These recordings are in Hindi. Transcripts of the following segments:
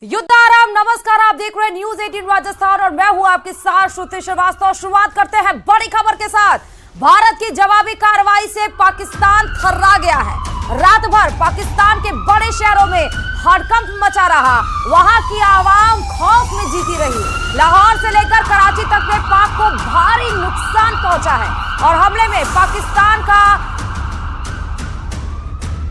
युद्ध आराम। नमस्कार, आप देख रहे हैं न्यूज 18 राजस्थान और मैं हूं आपके साथ श्रुति श्रीवास्तव। शुरुआत करते हैं बड़ी खबर के साथ। भारत की जवाबी कार्रवाई से पाकिस्तान थर्रा गया है। रात भर पाकिस्तान के बड़े शहरों में हड़कंप मचा रहा। वहां की आवाम खौफ में जीती रही। लाहौर से लेकर कराची तक में पाक को भारी नुकसान पहुंचा है और हमले में पाकिस्तान का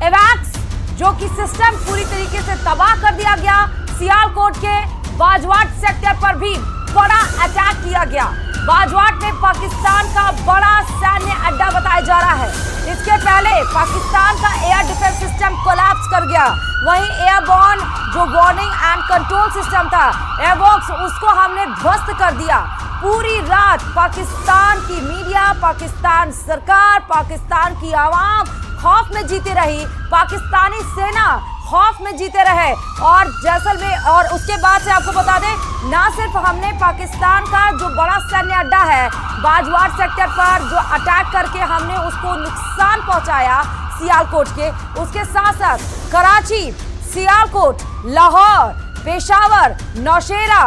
एवैक्स जो कि सिस्टम पूरी तरीके से तबाह कर दिया गया। सियालकोट के बाजवाट सेक्टर पर भी बड़ा अटैक किया गया। बाजवाट में पाकिस्तान का बड़ा सैन्य अड्डा बताया जा रहा है। इसके पहले पाकिस्तान का एयर डिफेंस सिस्टम कोलैप्स कर गया। वहीं एयरबॉर्न जो वार्निंग एंड कंट्रोल सिस्टम था, एयरबॉक्स, उसको हमने ध्वस्त कर दिया। पूरी रात पाकिस्तान की मीडिया, पाकिस्तान सरकार, पाकिस्तान की आवाम खौफ में जीती रही। पाकिस्तानी सेना खौफ में जीते रहे और जैसलमेर, और उसके बाद से आपको बता दें, ना सिर्फ हमने पाकिस्तान का जो बड़ा सैन्य अड्डा है बाजवाट सेक्टर पर जो अटैक करके हमने उसको नुकसान पहुंचाया सियालकोट के, उसके साथ साथ कराची, सियालकोट, लाहौर, पेशावर, नौशेरा,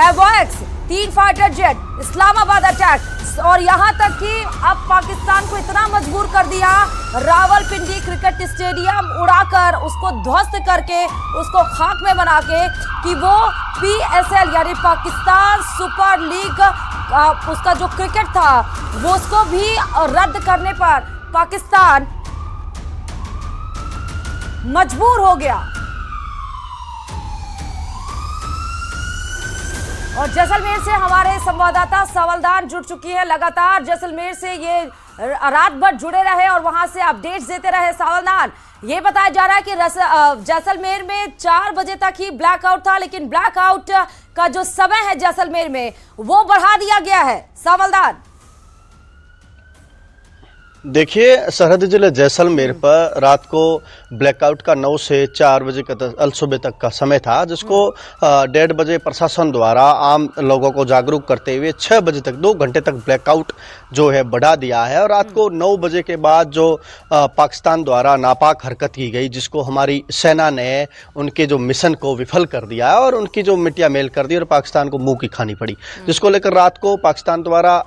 एवॉक्स, 3 फाइटर जेट, इस्लामाबाद अटैक, और यहां तक कि अब पाकिस्तान को इतना मजबूर कर दिया, रावलपिंडी क्रिकेट स्टेडियम उड़ाकर उसको ध्वस्त करके उसको खाक में बना के कि वो PSL यानी पाकिस्तान सुपर लीग उसका जो क्रिकेट था वो उसको भी रद्द करने पर पाकिस्तान मजबूर हो गया। और जैसलमेर से हमारे संवाददाता सावलदान जुड़ चुकी है। लगातार जैसलमेर से ये रात भर जुड़े रहे और वहां से अपडेट्स देते रहे। सावलदान, ये बताया जा रहा है कि जैसलमेर में 4 बजे तक ही ब्लैकआउट था, लेकिन ब्लैकआउट का जो समय है जैसलमेर में वो बढ़ा दिया गया है। सावलदान, देखिए, सरहद जिले जैसलमेर पर रात को ब्लैकआउट का 9 से 4 बजे का सुबह तक का समय था, जिसको 1:30 बजे प्रशासन द्वारा आम लोगों को जागरूक करते हुए 6 बजे तक 2 घंटे तक ब्लैकआउट जो है बढ़ा दिया है। और रात को 9 बजे के बाद जो पाकिस्तान द्वारा नापाक हरकत की गई, जिसको हमारी सेना ने उनके जो मिशन को विफल कर दिया है और उनकी जो मिट्टिया मेल कर दी और पाकिस्तान को मुंह की खानी पड़ी, जिसको लेकर रात को पाकिस्तान द्वारा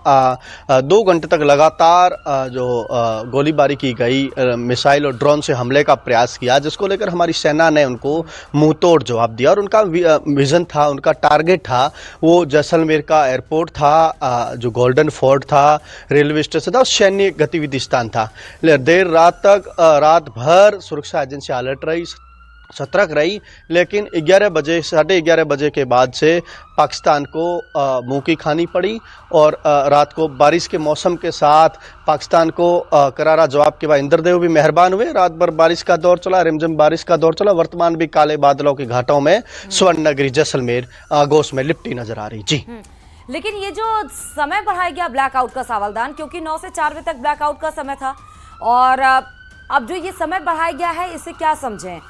2 घंटे तक लगातार जो गोलीबारी की गई, मिसाइल और ड्रोन से हमले का प्रयास किया, जिसको लेकर हमारी सेना ने उनको मुंह तोड़ जवाब दिया। और उनका विजन था, उनका टारगेट था, वो जैसलमेर का एयरपोर्ट था, जो गोल्डन फोर्ट था, रेलवे स्टेशन था, सैन्य गतिविधि स्थान था। देर रात तक रात भर सुरक्षा एजेंसी अलर्ट रही, सतर्क रही, लेकिन 11 बजे, 11:30 बजे के बाद से पाकिस्तान को मुंह की खानी पड़ी। और रात को बारिश के मौसम के साथ पाकिस्तान को करारा जवाब के बाद इंद्रदेव भी मेहरबान हुए। रात भर बारिश का दौर चला, रिमझिम बारिश का दौर चला। वर्तमान भी काले बादलों के घाटों में स्वर्ण नगरी जैसलमेर आगोश में लिपटी नजर आ रही। जी, लेकिन ये जो समय बढ़ाया गया ब्लैकआउट का, सावलदान, क्योंकि 9 से 4 बजे तक ब्लैकआउट का समय था और अब जो ये समय बढ़ाया गया है, इसे क्या समझें?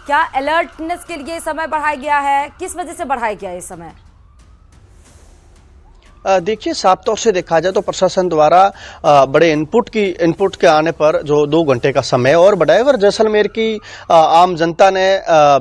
क्या अलर्टनेस के लिए समय बढ़ाया गया है? किस वजह से बढ़ाया गया है इस समय? देखिए, साफ तौर से देखा जाए तो प्रशासन द्वारा बड़े इनपुट के आने पर जो 2 घंटे का समय और बढ़ाया, और जैसलमेर की आम जनता ने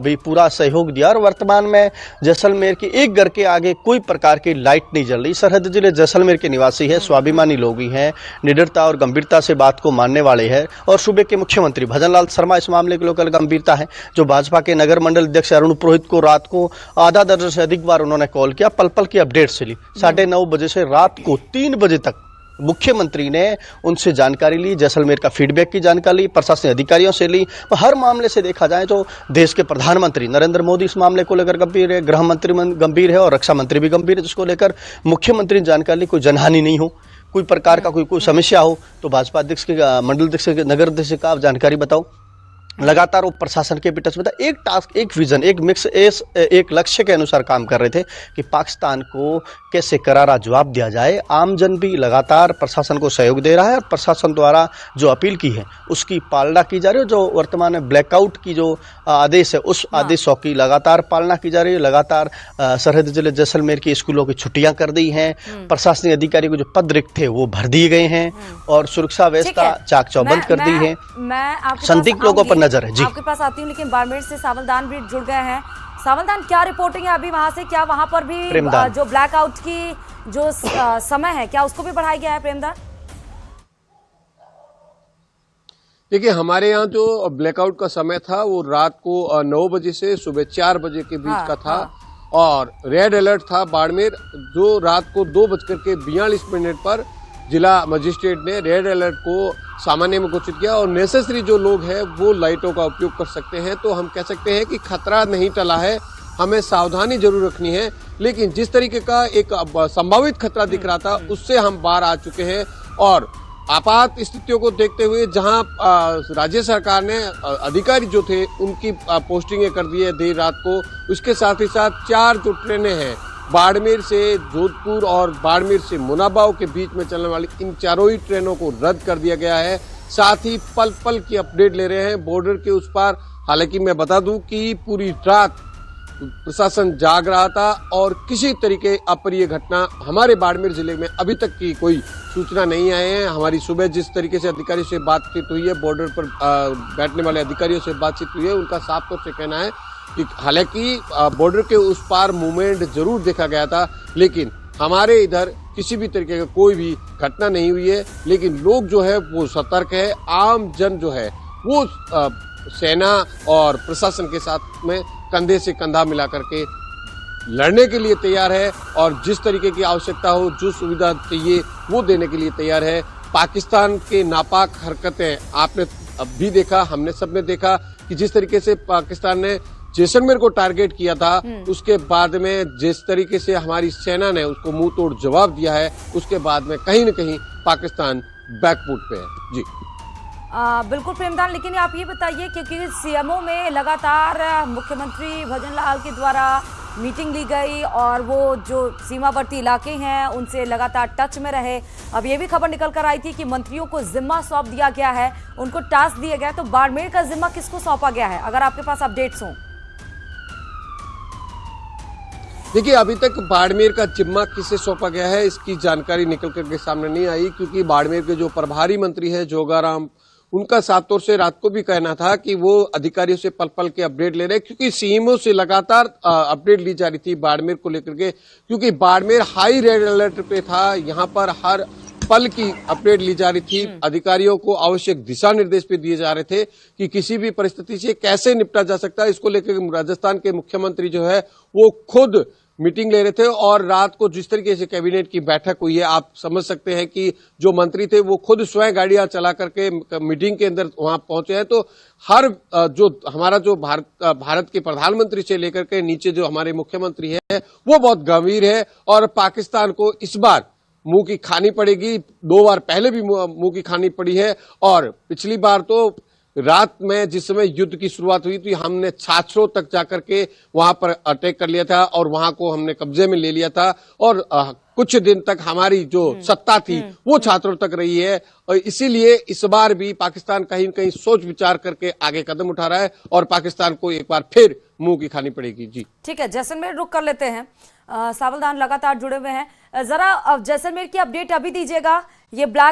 भी पूरा सहयोग दिया। और वर्तमान में जैसलमेर की एक घर के आगे कोई प्रकार की लाइट नहीं जल रही। सरहद जिले जैसलमेर के निवासी है, स्वाभिमानी लोग ही हैं, निडरता और गंभीरता से बात को मानने वाले हैं। और सूबे के मुख्यमंत्री भजनलाल शर्मा इस मामले को लेकर गंभीरता है। जो भाजपा के नगर मंडल अध्यक्ष अरुण पुरोहित को रात को आधा दर्जन से अधिक बार उन्होंने कॉल किया, पल पल की अपडेट से ली। 9:30 बजे से रात को 3 बजे तक मुख्यमंत्री ने उनसे जानकारी ली, जैसलमेर का फीडबैक की जानकारी ली, प्रशासनिक अधिकारियों से ली। हर मामले से देखा जाए तो देश के प्रधानमंत्री नरेंद्र मोदी इस मामले को लेकर गंभीर है, गृह मंत्री गंभीर है और रक्षा मंत्री भी गंभीर है, जिसको लेकर मुख्यमंत्री ने जानकारी ली। कोई जनहानि नहीं हो, कोई प्रकार का कोई समस्या हो तो भाजपा अध्यक्ष के, मंडल अध्यक्ष के, नगर अध्यक्ष का आप जानकारी बताओ। लगातार वो प्रशासन के पिटस में था। एक टास्क, एक विजन, एक मिक्स, एक लक्ष्य के अनुसार काम कर रहे थे कि पाकिस्तान को कैसे करारा जवाब दिया जाए। आमजन भी लगातार प्रशासन को सहयोग दे रहा है और प्रशासन द्वारा जो अपील की है उसकी पालना की जा रही है। जो वर्तमान में ब्लैकआउट की जो आदेश है उस आदेशों की लगातार पालना की जा रही है। लगातार सरहद जिले जैसलमेर की स्कूलों की छुट्टियां कर दी हैं। प्रशासनिक अधिकारी को जो पद रिक्त थे वो भर दिए गए हैं और सुरक्षा व्यवस्था चाक चौबंद कर दी है। संदिग्ध लोगों पर नजर है। जी, आपके पास आती हूँ, लेकिन बाड़मेर से सावलदान भी जुड़ गए हैं। सावधान, क्या रिपोर्टिंग है अभी वहां से? क्या वहां पर भी प्रेमदान। जो ब्लैकआउट की जो समय है, क्या उसको भी बढ़ाया गया है प्रेमदान? देखिए, हमारे यहाँ जो ब्लैकआउट का समय था वो रात को 9 बजे से सुबह 4 बजे के बीच का था। और रेड अलर्ट था बाड़मेर, जो रात को 2:42 पर जिला मजिस्ट्रेट ने रेड अलर्ट को सामान्य में घोषित किया। और नेसेसरी जो लोग हैं वो लाइटों का उपयोग कर सकते हैं। तो हम कह सकते हैं कि खतरा नहीं टला है, हमें सावधानी जरूर रखनी है। लेकिन जिस तरीके का एक संभावित खतरा दिख रहा था उससे हम बाहर आ चुके हैं। और आपात स्थितियों को देखते हुए जहां राज्य सरकार ने अधिकारी जो थे उनकी पोस्टिंगें कर दी है देर रात को, उसके साथ ही साथ 4 जो ट्रेनें हैं बाड़मेर से जोधपुर और बाड़मेर से मुनाबाव के बीच में चलने वाली, इन चारों ही ट्रेनों को रद्द कर दिया गया है। साथ ही पल पल की अपडेट ले रहे हैं बॉर्डर के उस पार। हालांकि मैं बता दूं कि पूरी रात प्रशासन जाग रहा था और किसी तरीके अप्रिय घटना हमारे बाड़मेर जिले में अभी तक की कोई सूचना नहीं आए हैं। हमारी सुबह जिस तरीके से अधिकारियों से बातचीत हुई है, बॉर्डर पर बैठने वाले अधिकारियों से बातचीत हुई है, उनका साफ तौर से कहना है कि हालांकि बॉर्डर के उस पार मूवमेंट जरूर देखा गया था, लेकिन हमारे इधर किसी भी तरीके का कोई भी घटना नहीं हुई है। लेकिन लोग जो है वो सतर्क है, आम जन जो है वो सेना और प्रशासन के साथ में कंधे से कंधा मिला करके लड़ने के लिए तैयार है और जिस तरीके की आवश्यकता हो, जो सुविधा चाहिए वो देने के लिए तैयार है। पाकिस्तान के नापाक हरकतें आपने अब भी देखा, हमने सबने देखा कि जिस तरीके से पाकिस्तान ने जैसलमेर को टारगेट किया था, उसके बाद में जिस तरीके से हमारी सेना ने उसको मुंह तोड़ जवाब दिया है, उसके बाद में कहीं न कहीं पाकिस्तान बैकफुट पे है। जी बिल्कुल प्रेमदान, लेकिन आप ये बताइए क्योंकि सीएमओ में लगातार मुख्यमंत्री भजन लाल के द्वारा मीटिंग ली गई और वो जो सीमावर्ती इलाके हैं उनसे लगातार टच में रहे। अब ये भी खबर निकल कर आई थी कि मंत्रियों को जिम्मा सौंप दिया गया है, उनको टास्क दिया गया है। तो बाड़मेर का जिम्मा किसको सौंपा गया है, अगर आपके पास अपडेट्स हों? देखिए, अभी तक बाड़मेर का जिम्मा किसे सौंपा गया है इसकी जानकारी निकल करके सामने नहीं आई, क्योंकि बाड़मेर के जो प्रभारी मंत्री है जोगाराम, उनका साफ तौर से रात को भी कहना था कि वो अधिकारियों से पल पल के अपडेट ले रहे हैं, क्योंकि सीएमओ से लगातार अपडेट ली जा रही थी बाड़मेर को लेकर के, क्योंकि बाड़मेर हाई रेड अलर्ट पे था। यहाँ पर हर पल की अपडेट ली जा रही थी, अधिकारियों को आवश्यक दिशा निर्देश भी दिए जा रहे थे कि किसी भी परिस्थिति से कैसे निपटा जा सकता है। इसको लेकर राजस्थान के मुख्यमंत्री जो है वो खुद मीटिंग ले रहे थे और रात को जिस तरीके से कैबिनेट की बैठक हुई है, आप समझ सकते हैं कि जो मंत्री थे वो खुद स्वयं गाड़ियां चला करके मीटिंग के अंदर वहां पहुंचे हैं। तो हर जो हमारा जो भारत के प्रधानमंत्री से लेकर के नीचे जो हमारे मुख्यमंत्री है वो बहुत गंभीर है और पाकिस्तान को इस बार मुंह की खानी पड़ेगी। 2 बार पहले भी मुंह की खानी पड़ी है और पिछली बार तो रात में जिस समय युद्ध की शुरुआत हुई थी, हमने छाछरों तक जाकर के वहां पर अटैक कर लिया था और वहां को हमने कब्जे में ले लिया था और कुछ दिन तक हमारी जो सत्ता थी वो छात्रों तक रही है। और इसीलिए इस बार भी पाकिस्तान कहीं न कहीं सोच विचार करके आगे कदम उठा रहा है और पाकिस्तान को एक बार फिर मुंह की खानी पड़ेगी। जी ठीक है, जैसलमेर रुक कर लेते हैं। सावधान लगातार जुड़े हुए हैं, जरा जैसलमेर की अपडेट अभी दीजिएगा। ये ब्लैक